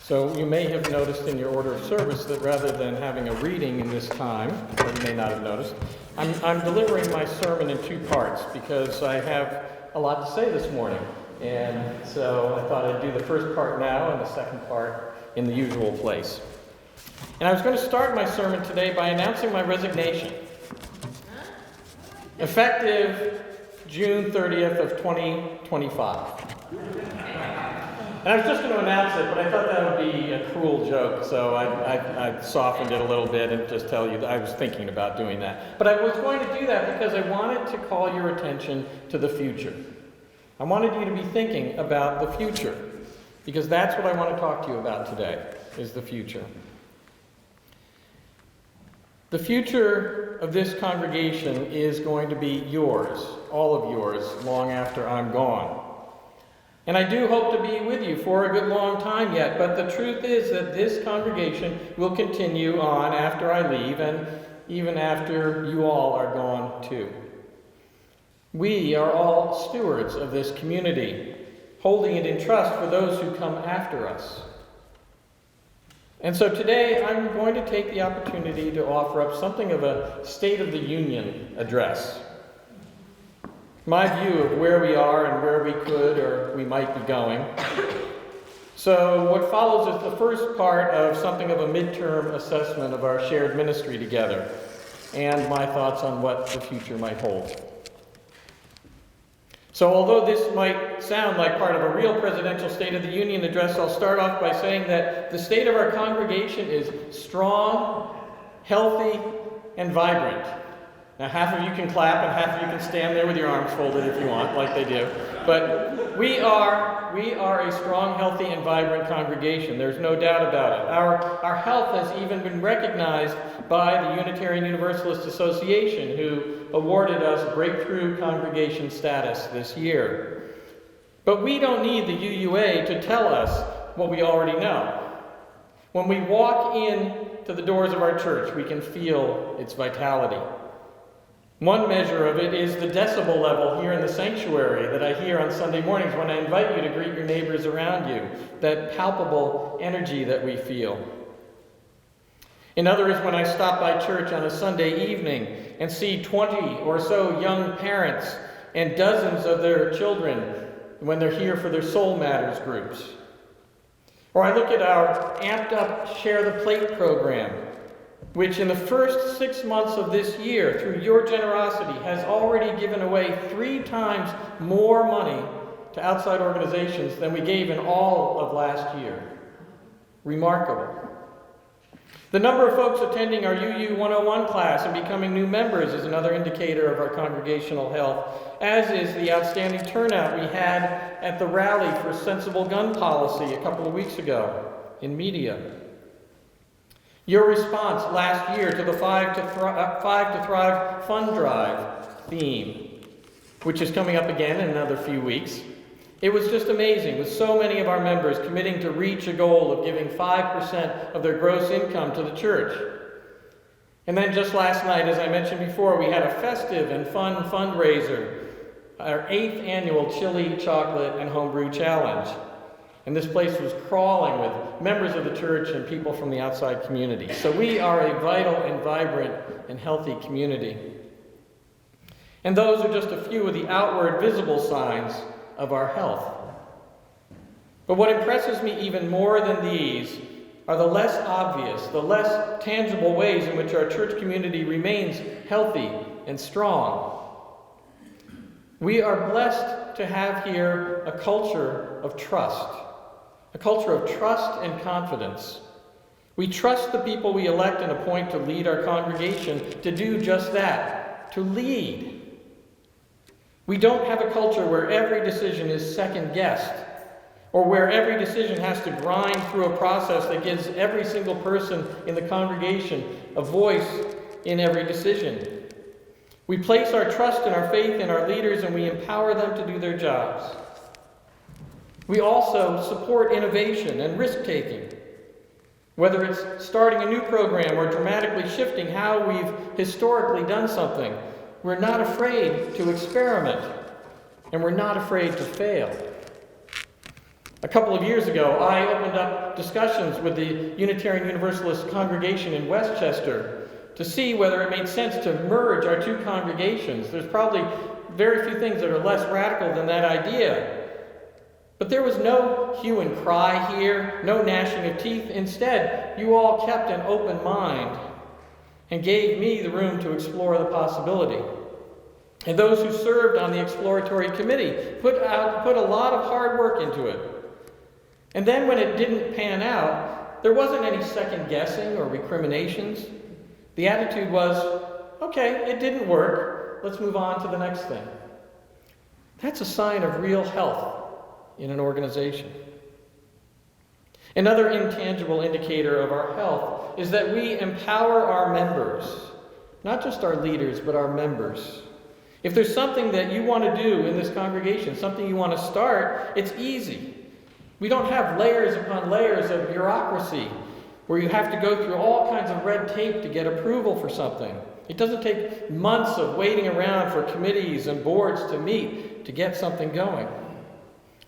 So you may have noticed in your order of service that rather than having a reading in this time, or you may not have noticed, I'm delivering my sermon in two parts because I have a lot to say this morning. And so I thought I'd do the first part now and the second part in the usual place. And I was going to start my sermon today by announcing my resignation. Effective June 30th of 2025. And I was just going to announce it, but I thought that would be a cruel joke, so I softened it a little bit and just tell you that I was thinking about doing that. But I was going to do that because I wanted to call your attention to the future. I wanted you to be thinking about the future, because that's what I want to talk to you about today, is the future. The future of this congregation is going to be yours, all of yours, long after I'm gone. And I do hope to be with you for a good long time yet, but the truth is that this congregation will continue on after I leave and even after you all are gone too. We are all stewards of this community, holding it in trust for those who come after us. And so today I'm going to take the opportunity to offer up something of a State of the Union address. My view of where we are and where we could or we might be going. So what follows is the first part of something of a midterm assessment of our shared ministry together and my thoughts on what the future might hold. So although this might sound like part of a real presidential State of the Union address, I'll start off by saying that the state of our congregation is strong, healthy, and vibrant. Now, half of you can clap and half of you can stand there with your arms folded if you want, like they do. But we are a strong, healthy, and vibrant congregation. There's no doubt about it. Our health has even been recognized by the Unitarian Universalist Association, who awarded us breakthrough congregation status this year. But we don't need the UUA to tell us what we already know. When we walk in to the doors of our church, we can feel its vitality. One measure of it is the decibel level here in the sanctuary that I hear on Sunday mornings when I invite you to greet your neighbors around you, that palpable energy that we feel. Another is when I stop by church on a Sunday evening and see 20 or so young parents and dozens of their children when they're here for their Soul Matters groups. Or I look at our amped up Share the Plate program, which in the first 6 months of this year, through your generosity, has already given away 3 times more money to outside organizations than we gave in all of last year. Remarkable. The number of folks attending our UU 101 class and becoming new members is another indicator of our congregational health, as is the outstanding turnout we had at the rally for sensible gun policy a couple of weeks ago in media. Your response last year to the Five to Thrive Fund Drive theme, which is coming up again in another few weeks. It was just amazing, with so many of our members committing to reach a goal of giving 5% of their gross income to the church. And then just last night, as I mentioned before, we had a festive and fun fundraiser, our 8th annual Chili, Chocolate, and Homebrew Challenge. And this place was crawling with members of the church and people from the outside community. So we are a vital and vibrant and healthy community. And those are just a few of the outward visible signs of our health. But what impresses me even more than these are the less obvious, the less tangible ways in which our church community remains healthy and strong. We are blessed to have here a culture of trust. A culture of trust and confidence. We trust the people we elect and appoint to lead our congregation to do just that, to lead. We don't have a culture where every decision is second-guessed, or where every decision has to grind through a process that gives every single person in the congregation a voice in every decision. We place our trust and our faith in our leaders, and we empower them to do their jobs. We also support innovation and risk-taking, whether it's starting a new program or dramatically shifting how we've historically done something. We're not afraid to experiment, and we're not afraid to fail. A couple of years ago, I opened up discussions with the Unitarian Universalist congregation in Westchester to see whether it made sense to merge our two congregations. There's probably very few things that are less radical than that idea. But there was no hue and cry here, no gnashing of teeth. Instead, you all kept an open mind and gave me the room to explore the possibility. And those who served on the exploratory committee put a lot of hard work into it. And then when it didn't pan out, there wasn't any second guessing or recriminations. The attitude was, okay, it didn't work. Let's move on to the next thing. That's a sign of real health in an organization. Another intangible indicator of our health is that we empower our members, not just our leaders, but our members. If there's something that you want to do in this congregation, something you want to start, it's easy. We don't have layers upon layers of bureaucracy where you have to go through all kinds of red tape to get approval for something. It doesn't take months of waiting around for committees and boards to meet to get something going.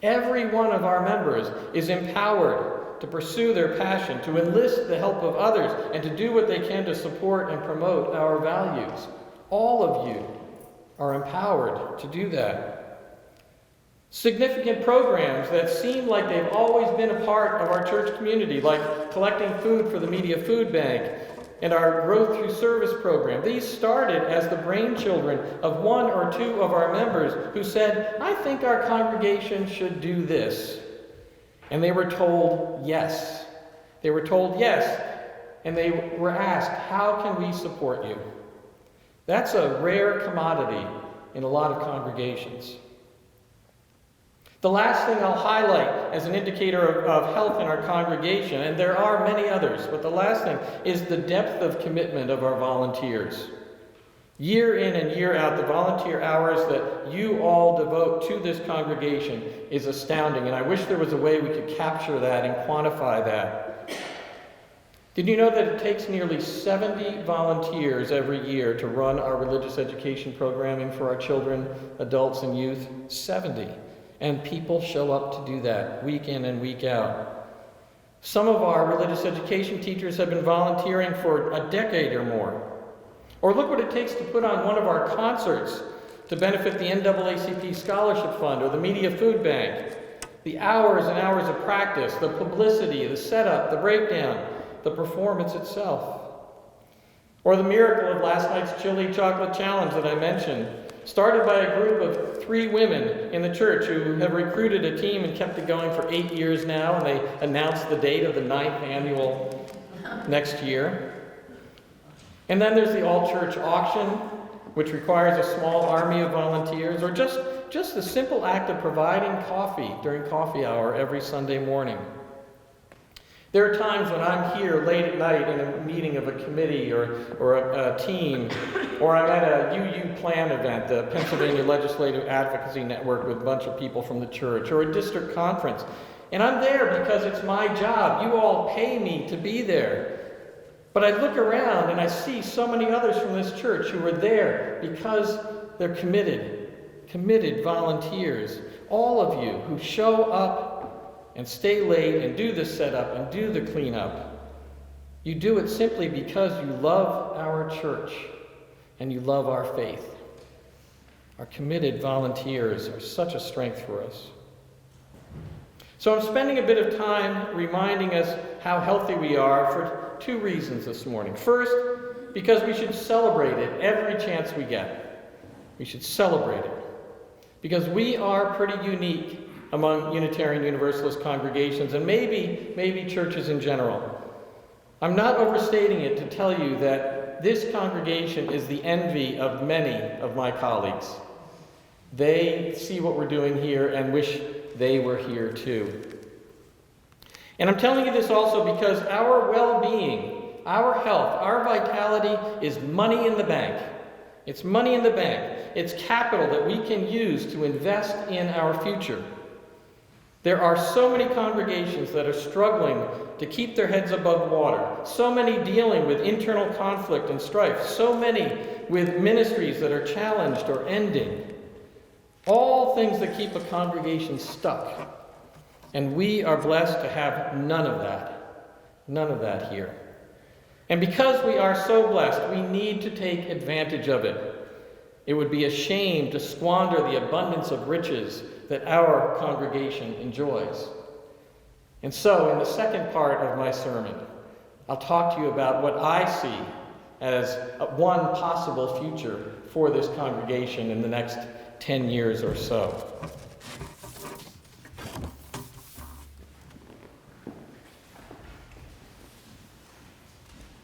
Every one of our members is empowered to pursue their passion, to enlist the help of others, and to do what they can to support and promote our values. All of you are empowered to do that. Significant programs that seem like they've always been a part of our church community, like collecting food for the Media Food Bank and our Growth Through Service program. These started as the brainchildren of one or two of our members who said, I think our congregation should do this. And they were told yes. They were told yes, and they were asked, how can we support you? That's a rare commodity in a lot of congregations. The last thing I'll highlight as an indicator of health in our congregation, and there are many others, but the last thing is the depth of commitment of our volunteers. Year in and year out, the volunteer hours that you all devote to this congregation is astounding, and I wish there was a way we could capture that and quantify that. Did you know that it takes nearly 70 volunteers every year to run our religious education programming for our children, adults, and youth? 70. And people show up to do that week in and week out. Some of our religious education teachers have been volunteering for a decade or more. Or look what it takes to put on one of our concerts to benefit the NAACP Scholarship Fund or the Media Food Bank. The hours and hours of practice, the publicity, the setup, the breakdown, the performance itself. Or the miracle of last night's chili chocolate challenge that I mentioned, started by a group of 3 women in the church who have recruited a team and kept it going for 8 years now, and they announced the date of the 9th annual next year. And then there's the all-church auction, which requires a small army of volunteers, or just the simple act of providing coffee during coffee hour every Sunday morning. There are times when I'm here late at night in a meeting of a committee or a team, or I'm at a UU Plan event, the Pennsylvania Legislative Advocacy Network with a bunch of people from the church, or a district conference. And I'm there because it's my job. You all pay me to be there. But I look around and I see so many others from this church who are there because they're committed volunteers. All of you who show up and stay late and do the setup and do the cleanup. You do it simply because you love our church and you love our faith. Our committed volunteers are such a strength for us. So I'm spending a bit of time reminding us how healthy we are for 2 reasons this morning. First, because we should celebrate it every chance we get. We should celebrate it. Because we are pretty unique among Unitarian Universalist congregations and maybe churches in general. I'm not overstating it to tell you that this congregation is the envy of many of my colleagues. They see what we're doing here and wish they were here too. And I'm telling you this also because our well-being, our health, our vitality is money in the bank. It's money in the bank. It's capital that we can use to invest in our future. There are so many congregations that are struggling to keep their heads above water, so many dealing with internal conflict and strife, so many with ministries that are challenged or ending. All things that keep a congregation stuck. And we are blessed to have none of that here. And because we are so blessed, we need to take advantage of it. It would be a shame to squander the abundance of riches that our congregation enjoys. And so, in the second part of my sermon, I'll talk to you about what I see as one possible future for this congregation in the next 10 years or so.